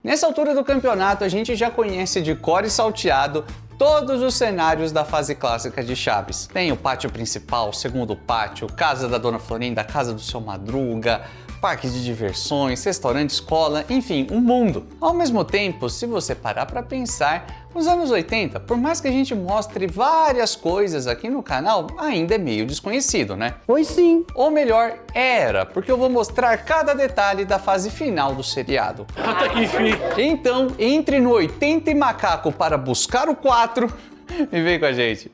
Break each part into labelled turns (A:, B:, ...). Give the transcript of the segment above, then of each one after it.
A: Nessa altura do campeonato, a gente já conhece de cor e salteado todos os cenários da fase clássica de Chaves. Tem o pátio principal, o segundo pátio, casa da Dona Florinda, casa do Seu Madruga, parque de diversões, restaurante, escola, enfim, um mundo. Ao mesmo tempo, se você parar para pensar, os anos 80, por mais que a gente mostre várias coisas aqui no canal, ainda é meio desconhecido, né?
B: Pois sim.
A: Ou melhor, era, porque eu vou mostrar cada detalhe da fase final do seriado.
C: Até que enfim.
A: Então, entre no 80 e macaco para buscar o 4 e vem com a gente.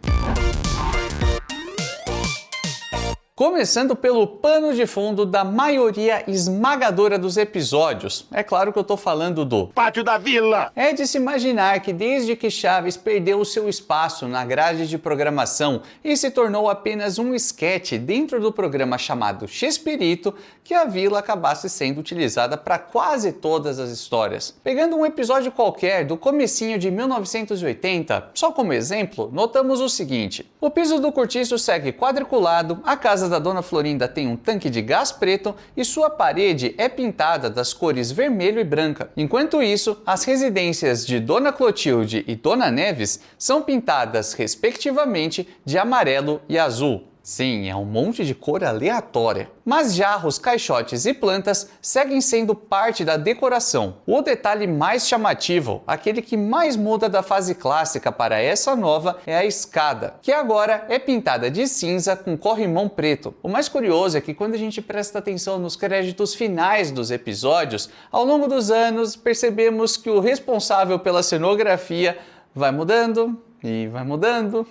A: Começando pelo pano de fundo da maioria esmagadora dos episódios. É claro que eu tô falando do
C: Pátio da Vila.
A: É de se imaginar que desde que Chaves perdeu o seu espaço na grade de programação e se tornou apenas um esquete dentro do programa chamado Chespirito, que a vila acabasse sendo utilizada para quase todas as histórias. Pegando um episódio qualquer do comecinho de 1980, só como exemplo, notamos o seguinte: o piso do cortiço segue quadriculado, a casa da Dona Florinda tem um tanque de gás preto e sua parede é pintada das cores vermelho e branca. Enquanto isso, as residências de Dona Clotilde e Dona Neves são pintadas respectivamente de amarelo e azul. Sim, é um monte de cor aleatória. Mas jarros, caixotes e plantas seguem sendo parte da decoração. O detalhe mais chamativo, aquele que mais muda da fase clássica para essa nova, é a escada, que agora é pintada de cinza com corrimão preto. O mais curioso é que quando a gente presta atenção nos créditos finais dos episódios, ao longo dos anos percebemos que o responsável pela cenografia vai mudando e vai mudando.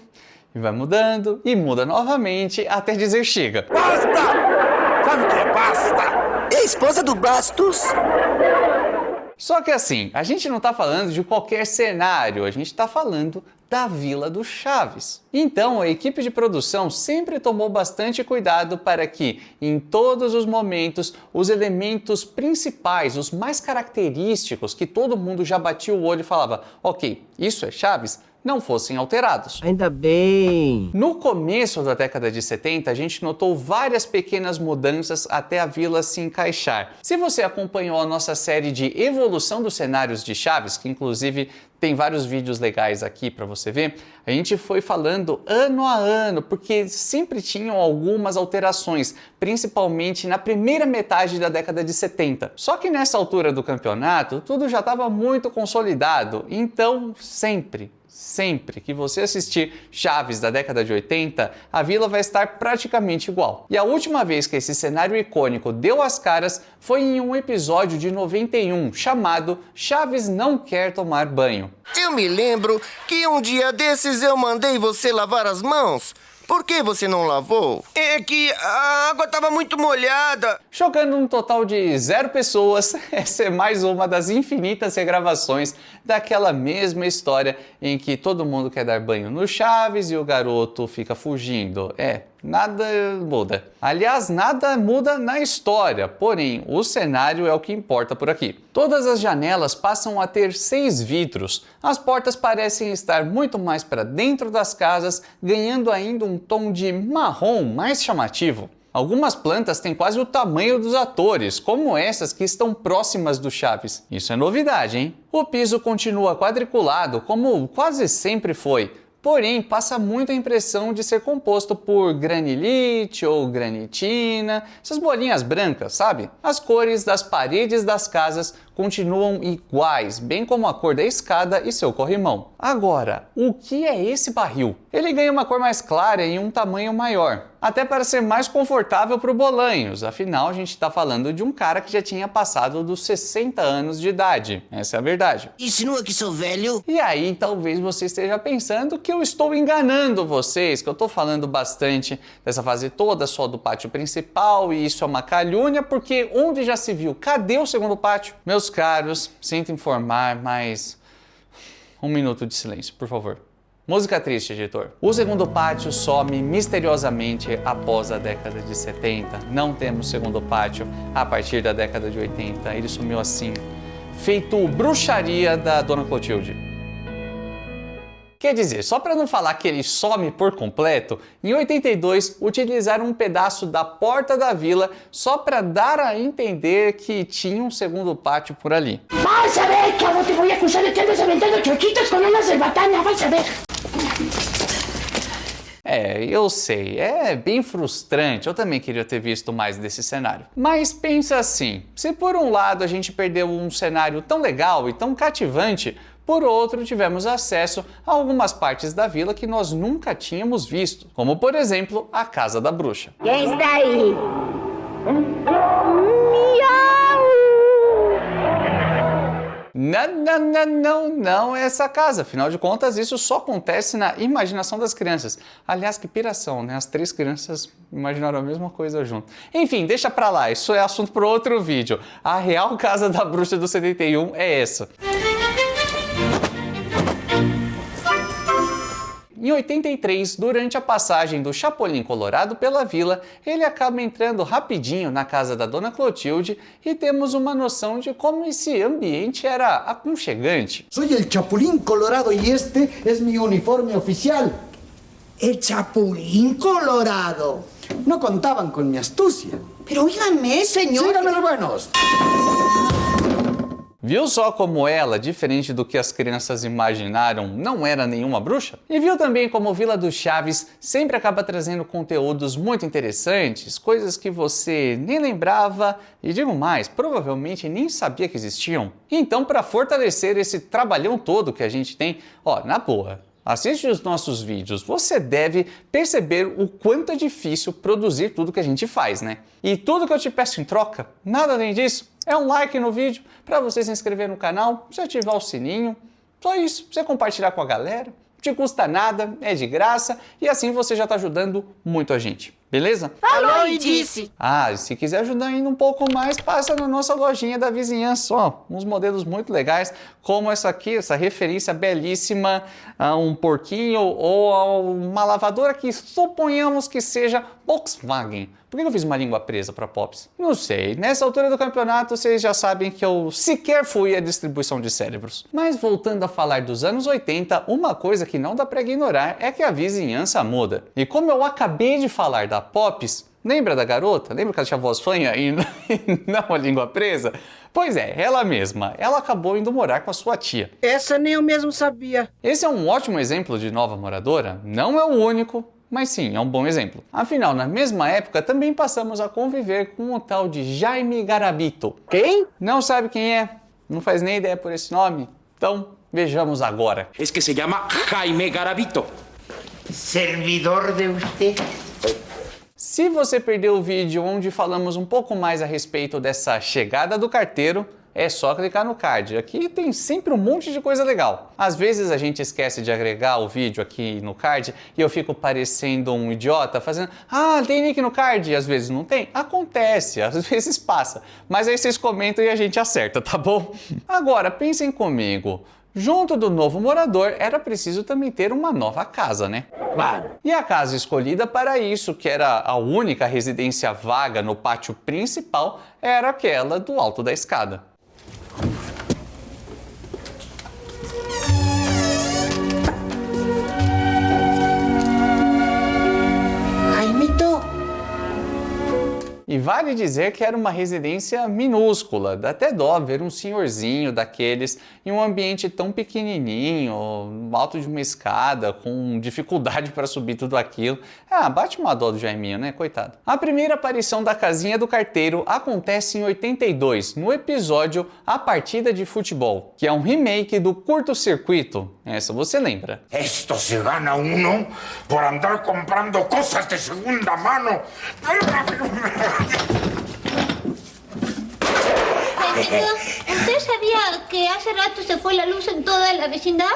A: E vai mudando, e muda novamente, até dizer chega.
C: Basta! Sabe o que é basta?
B: É a esposa do Bastos.
A: Só que assim, a gente não tá falando de qualquer cenário, a gente tá falando da Vila do Chaves. Então, a equipe de produção sempre tomou bastante cuidado para que, em todos os momentos, os elementos principais, os mais característicos, que todo mundo já batia o olho e falava, ok, isso é Chaves, não fossem alterados.
B: Ainda bem.
A: No começo da década de 70, a gente notou várias pequenas mudanças até a vila se encaixar. Se você acompanhou a nossa série de evolução dos cenários de Chaves, que inclusive tem vários vídeos legais aqui para você ver, a gente foi falando ano a ano, porque sempre tinham algumas alterações, principalmente na primeira metade da década de 70. Só que nessa altura do campeonato, tudo já estava muito consolidado, então sempre que você assistir Chaves da década de 80, a vila vai estar praticamente igual. E a última vez que esse cenário icônico deu as caras foi em um episódio de 91 chamado Chaves Não Quer Tomar Banho.
D: Eu me lembro que um dia desses eu mandei você lavar as mãos. Por que você não lavou? É que a água estava muito molhada.
A: Chocando um total de 0 pessoas, essa é mais uma das infinitas regravações daquela mesma história em que todo mundo quer dar banho no Chaves e o garoto fica fugindo. Nada muda. Aliás, nada muda na história, porém, o cenário é o que importa por aqui. Todas as janelas passam a ter 6 vidros. As portas parecem estar muito mais para dentro das casas, ganhando ainda um tom de marrom mais chamativo. Algumas plantas têm quase o tamanho dos atores, como essas que estão próximas do Chaves. Isso é novidade, hein? O piso continua quadriculado, como quase sempre foi. Porém, passa muito a impressão de ser composto por granilite ou granitina, essas bolinhas brancas, sabe? As cores das paredes das casas continuam iguais, bem como a cor da escada e seu corrimão. Agora, o que é esse barril? Ele ganha uma cor mais clara e um tamanho maior, até para ser mais confortável para o Bolanhos, afinal a gente está falando de um cara que já tinha passado dos 60 anos de idade, essa é a verdade.
B: Insinua que sou velho?
A: E aí talvez você esteja pensando que eu estou enganando vocês, que eu estou falando bastante dessa fase toda só do pátio principal e isso é uma calúnia, porque onde já se viu, cadê o segundo pátio? Meus caros, sinto informar, mas 1 minuto de silêncio, por favor. Música triste, editor. O segundo pátio some misteriosamente após a década de 70. Não temos segundo pátio a partir da década de 80. Ele sumiu assim, feito bruxaria da Dona Clotilde. Quer dizer, só para não falar que ele some por completo, em 82 utilizaram um pedaço da porta da vila só para dar a entender que tinha um segundo pátio por ali.
E: Vas a ver que ahora te voy a acusar de que andas aventando choquitos con una cerbatana, vas a ver.
A: Eu sei, é bem frustrante, eu também queria ter visto mais desse cenário. Mas pensa assim, se por um lado a gente perdeu um cenário tão legal e tão cativante, por outro tivemos acesso a algumas partes da vila que nós nunca tínhamos visto, como por exemplo a Casa da Bruxa.
E: ¿Qué está ahí?
A: Não é essa casa. Afinal de contas, isso só acontece na imaginação das crianças. Aliás, que piração, né? As três crianças imaginaram a mesma coisa junto. Enfim, deixa pra lá, isso é assunto para outro vídeo. A real Casa da Bruxa do 71 é essa. Em 83, durante a passagem do Chapolin Colorado pela vila, ele acaba entrando rapidinho na casa da Dona Clotilde e temos uma noção de como esse ambiente era aconchegante.
F: Soy el Chapulín Colorado y este es mi uniforme oficial.
G: ¿El Chapulín Colorado?
F: No contaban con mi astucia.
G: Pero óigame, señor.
F: Síganme los buenos.
A: Viu só como ela, diferente do que as crianças imaginaram, não era nenhuma bruxa? E viu também como Vila do Chaves sempre acaba trazendo conteúdos muito interessantes, coisas que você nem lembrava e, digo mais, provavelmente nem sabia que existiam? Então, para fortalecer esse trabalhão todo que a gente tem, na boa, assiste os nossos vídeos, você deve perceber o quanto é difícil produzir tudo que a gente faz, né? E tudo que eu te peço em troca, nada além disso, é um like no vídeo para você se inscrever no canal, você ativar o sininho, só isso, você compartilhar com a galera, não te custa nada, é de graça e assim você já está ajudando muito a gente. Beleza?
B: Falou e disse.
A: E se quiser ajudar ainda um pouco mais, passa na nossa lojinha da vizinhança, uns modelos muito legais, como essa aqui, essa referência belíssima a um porquinho ou a uma lavadora que suponhamos que seja Volkswagen. Por que eu fiz uma língua presa para Pops? Não sei, nessa altura do campeonato vocês já sabem que eu sequer fui à distribuição de cérebros. Mas voltando a falar dos anos 80, uma coisa que não dá para ignorar é que a vizinhança muda. E como eu acabei de falar da Pops, lembra da garota? Lembra que ela tinha voz fanha e não a língua presa? Pois é, ela mesma. Ela acabou indo morar com a sua tia.
B: Essa nem eu mesmo sabia.
A: Esse é um ótimo exemplo de nova moradora. Não é o único, mas sim, é um bom exemplo. Afinal, na mesma época, também passamos a conviver com o tal de Jaime Garavito.
B: Quem?
A: Não sabe quem é? Não faz nem ideia por esse nome? Então, vejamos agora.
H: Es que se llama Jaime Garavito.
B: Servidor de usted.
A: Se você perdeu o vídeo onde falamos um pouco mais a respeito dessa chegada do carteiro, é só clicar no card. Aqui tem sempre um monte de coisa legal. Às vezes a gente esquece de agregar o vídeo aqui no card e eu fico parecendo um idiota fazendo tem link no card e às vezes não tem. Acontece, às vezes passa. Mas aí vocês comentam e a gente acerta, tá bom? Agora, pensem comigo. Junto do novo morador, era preciso também ter uma nova casa, né?
B: Claro.
A: E a casa escolhida para isso, que era a única residência vaga no pátio principal, era aquela do alto da escada. E vale dizer que era uma residência minúscula, dá até dó ver um senhorzinho daqueles em um ambiente tão pequenininho, no alto de uma escada, com dificuldade para subir tudo aquilo. Bate uma dó do Jaiminho, né? Coitado. A primeira aparição da casinha do carteiro acontece em 82, no episódio A Partida de Futebol, que é um remake do Curto Circuito. Essa você lembra.
C: Esto se gana uno por andar comprando cosas de segunda mano.
I: ¿Usted sabía que hace rato se fue la luz en toda la vecindad?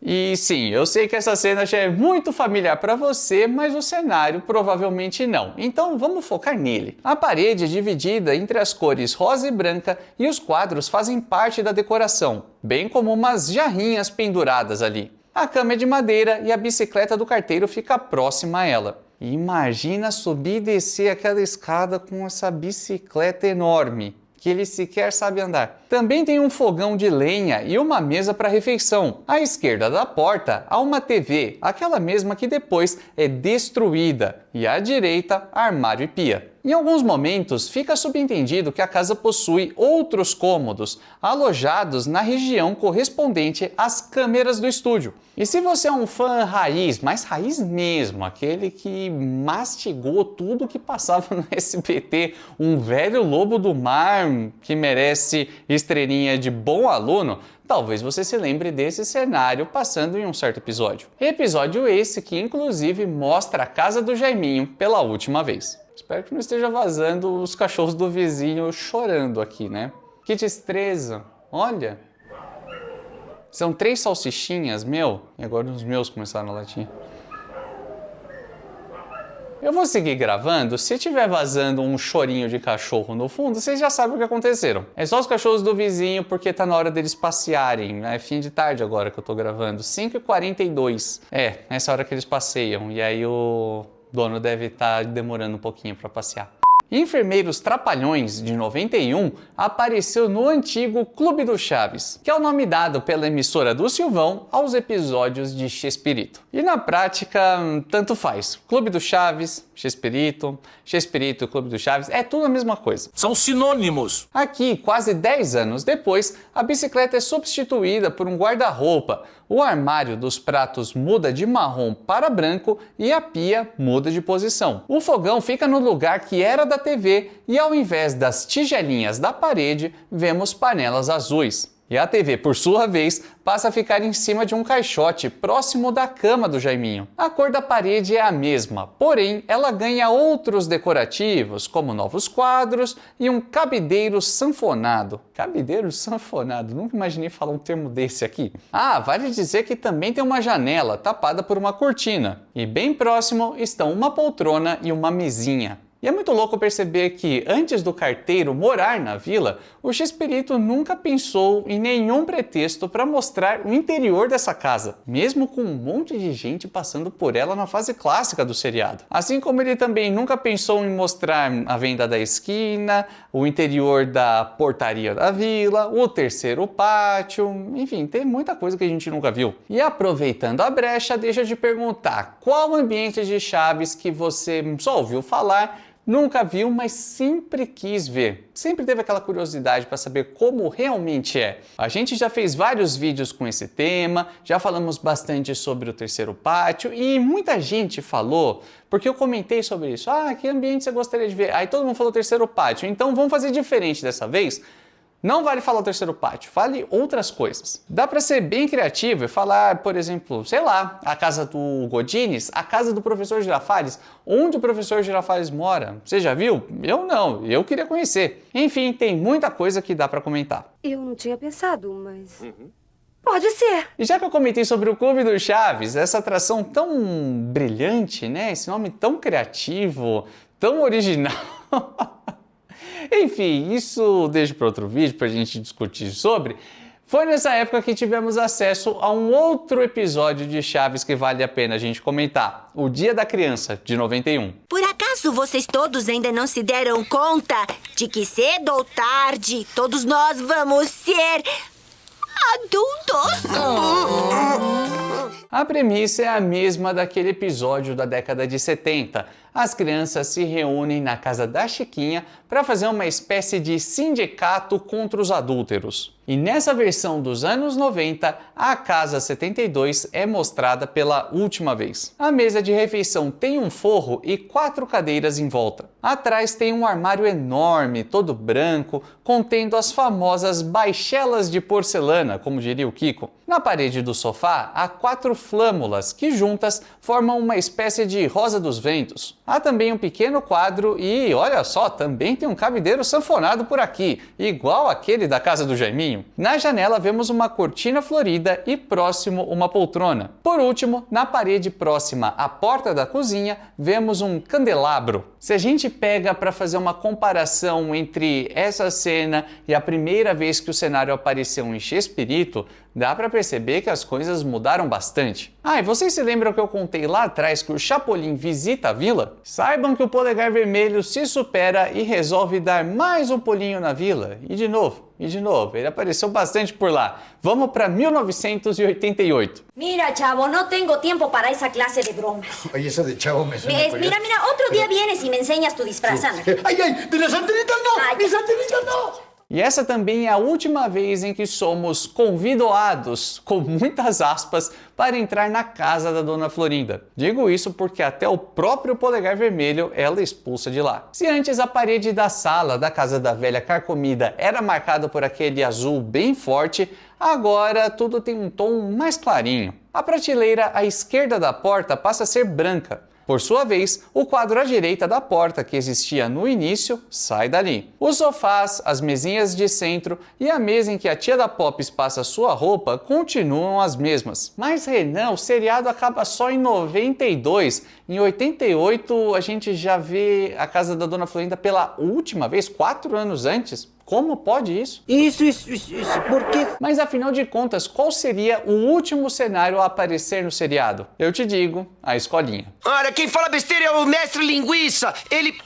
A: E sim, eu sei que essa cena já é muito familiar para você, mas o cenário provavelmente não. Então vamos focar nele. A parede é dividida entre as cores rosa e branca e os quadros fazem parte da decoração, bem como umas jarrinhas penduradas ali. A cama é de madeira e a bicicleta do carteiro fica próxima a ela. Imagina subir e descer aquela escada com essa bicicleta enorme. que ele sequer sabe andar. Também tem um fogão de lenha e uma mesa para refeição. À esquerda da porta há uma TV, aquela mesma que depois é destruída, e à direita, armário e pia. Em alguns momentos, fica subentendido que a casa possui outros cômodos, alojados na região correspondente às câmeras do estúdio. E se você é um fã raiz, mas raiz mesmo, aquele que mastigou tudo que passava no SBT, um velho lobo do mar que merece estrelinha de bom aluno, talvez você se lembre desse cenário passando em um certo episódio. Episódio esse que inclusive mostra a casa do Jaiminho pela última vez. Espero que não esteja vazando os cachorros do vizinho chorando aqui, né? Que destreza! Olha! São 3 salsichinhas, meu. E agora os meus começaram a latir. Eu vou seguir gravando. Se tiver vazando um chorinho de cachorro no fundo, vocês já sabem o que aconteceram. É só os cachorros do vizinho porque tá na hora deles passearem. É fim de tarde agora que eu tô gravando. 5h42. Essa hora que eles passeiam. E aí o dono deve estar demorando um pouquinho para passear. Enfermeiros Trapalhões, de 91, apareceu no antigo Clube do Chaves, que é o nome dado pela emissora do Silvão aos episódios de Chespirito. E na prática, tanto faz. Clube do Chaves, Chespirito e Clube do Chaves, é tudo a mesma coisa.
H: São sinônimos.
A: Aqui, quase 10 anos depois, a bicicleta é substituída por um guarda-roupa, o armário dos pratos muda de marrom para branco e a pia muda de posição. O fogão fica no lugar que era da TV e ao invés das tigelinhas da parede, vemos panelas azuis. E a TV, por sua vez, passa a ficar em cima de um caixote próximo da cama do Jaiminho. A cor da parede é a mesma, porém ela ganha outros decorativos, como novos quadros e um cabideiro sanfonado. Cabideiro sanfonado? Nunca imaginei falar um termo desse aqui. Vale dizer que também tem uma janela tapada por uma cortina. E bem próximo estão uma poltrona e uma mesinha. E é muito louco perceber que, antes do carteiro morar na vila, o Chespirito nunca pensou em nenhum pretexto para mostrar o interior dessa casa, mesmo com um monte de gente passando por ela na fase clássica do seriado. Assim como ele também nunca pensou em mostrar a venda da esquina, o interior da portaria da vila, o terceiro pátio, enfim, tem muita coisa que a gente nunca viu. E aproveitando a brecha, deixa eu te perguntar, qual ambiente de Chaves que você só ouviu falar, nunca viu, mas sempre quis ver. Sempre teve aquela curiosidade para saber como realmente é. A gente já fez vários vídeos com esse tema, já falamos bastante sobre o terceiro pátio e muita gente falou, porque eu comentei sobre isso, que ambiente você gostaria de ver? Aí todo mundo falou terceiro pátio, então vamos fazer diferente dessa vez? Não vale falar o terceiro pátio, fale outras coisas. Dá para ser bem criativo e falar, por exemplo, sei lá, a casa do Godines, a casa do professor Girafales, onde o professor Girafales mora. Você já viu? Eu não, eu queria conhecer. Enfim, tem muita coisa que dá para comentar.
J: Eu não tinha pensado, mas... Pode ser.
A: E já que eu comentei sobre o Clube do Chaves, essa atração tão brilhante, né? Esse nome tão criativo, tão original... Enfim, isso deixa para outro vídeo para a gente discutir sobre. Foi nessa época que tivemos acesso a um outro episódio de Chaves que vale a pena a gente comentar. O Dia da Criança, de 91.
K: Por acaso vocês todos ainda não se deram conta de que cedo ou tarde todos nós vamos ser... adultos?
A: A premissa é a mesma daquele episódio da década de 70. As crianças se reúnem na casa da Chiquinha para fazer uma espécie de sindicato contra os adúlteros. E nessa versão dos anos 90, a Casa 72 é mostrada pela última vez. A mesa de refeição tem um forro e 4 cadeiras em volta. Atrás tem um armário enorme, todo branco, contendo as famosas baixelas de porcelana, como diria o Kiko. Na parede do sofá há 4 flâmulas que juntas formam uma espécie de rosa dos ventos. Há também um pequeno quadro e, olha só, também tem um cabideiro sanfonado por aqui, igual aquele da casa do Jaiminho. Na janela vemos uma cortina florida e próximo uma poltrona. Por último, na parede próxima à porta da cozinha, vemos um candelabro. Se a gente pega para fazer uma comparação entre essa cena e a primeira vez que o cenário apareceu em Chespirito, dá para perceber que as coisas mudaram bastante. Ah, e vocês se lembram que eu contei lá atrás que o Chapolin visita a vila? Saibam que o Polegar Vermelho se supera e resolve dar mais um pulinho na vila. E de novo, ele apareceu bastante por lá. Vamos para 1988.
J: Mira, chavo, no tengo tiempo para esa clase de bromas.
F: Oye, eso de chavo me suena.
J: Mira, otro día vienes y me enseñas tu disfraz, anda.
F: ¡Ay, ay! ¡De las antenitas no! ¡Mis antenitas no!
A: E essa também é a última vez em que somos convidados, com muitas aspas, para entrar na casa da Dona Florinda. Digo isso porque até o próprio Polegar Vermelho ela expulsa de lá. Se antes a parede da sala da casa da velha carcomida era marcada por aquele azul bem forte, agora tudo tem um tom mais clarinho. A prateleira à esquerda da porta passa a ser branca. Por sua vez, o quadro à direita da porta, que existia no início, sai dali. Os sofás, as mesinhas de centro e a mesa em que a tia da Pops passa sua roupa continuam as mesmas. Mas Renan, o seriado acaba só em 92. Em 88 a gente já vê a casa da Dona Florinda pela última vez, 4 anos antes. Como pode isso?
B: Isso, por quê?
A: Mas afinal de contas, qual seria o último cenário a aparecer no seriado? Eu te digo, a escolinha.
D: Olha, quem fala besteira é o mestre Linguiça. Ele...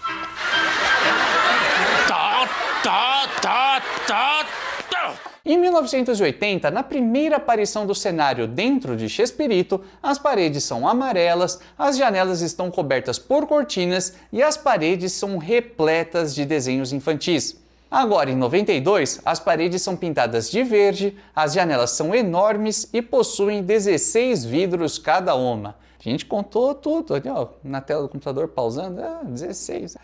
A: Em 1980, na primeira aparição do cenário dentro de Chespirito, as paredes são amarelas, as janelas estão cobertas por cortinas e as paredes são repletas de desenhos infantis. Agora, em 92, as paredes são pintadas de verde, as janelas são enormes e possuem 16 vidros cada uma. A gente contou tudo ali, ó, na tela do computador pausando, 16.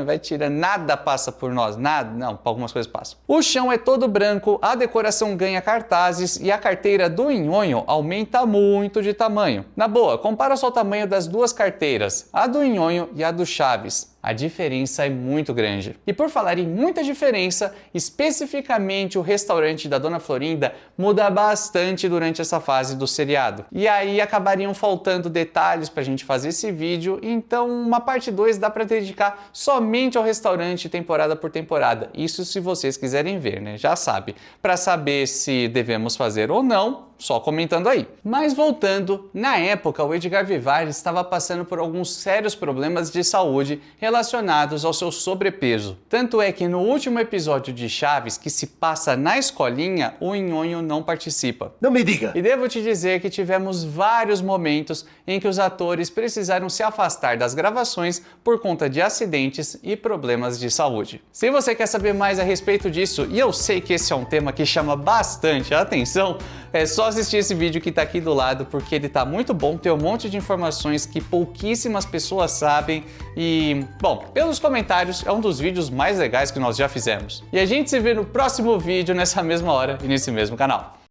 A: Vai tirando, nada passa por nós, nada, não, algumas coisas passam. O chão é todo branco, a decoração ganha cartazes e a carteira do Nhonho aumenta muito de tamanho. Na boa, compara só o tamanho das duas carteiras, a do Nhonho e a do Chaves. A diferença é muito grande. E por falar em muita diferença, especificamente o restaurante da Dona Florinda muda bastante durante essa fase do seriado. E aí acabariam faltando detalhes pra gente fazer esse vídeo, então uma parte 2 dá pra dedicar somente ao restaurante temporada por temporada. Isso se vocês quiserem ver, né? Já sabe. Pra saber se devemos fazer ou não, só comentando aí. Mas voltando, na época o Edgar Vivar estava passando por alguns sérios problemas de saúde relacionados ao seu sobrepeso. Tanto é que no último episódio de Chaves, que se passa na escolinha, o Nhonho não participa.
F: Não me diga!
A: E devo te dizer que tivemos vários momentos em que os atores precisaram se afastar das gravações por conta de acidentes e problemas de saúde. Se você quer saber mais a respeito disso, e eu sei que esse é um tema que chama bastante a atenção, é só assistir esse vídeo que tá aqui do lado, porque ele tá muito bom, tem um monte de informações que pouquíssimas pessoas sabem e, bom, pelos comentários é um dos vídeos mais legais que nós já fizemos. E a gente se vê no próximo vídeo nessa mesma hora e nesse mesmo canal.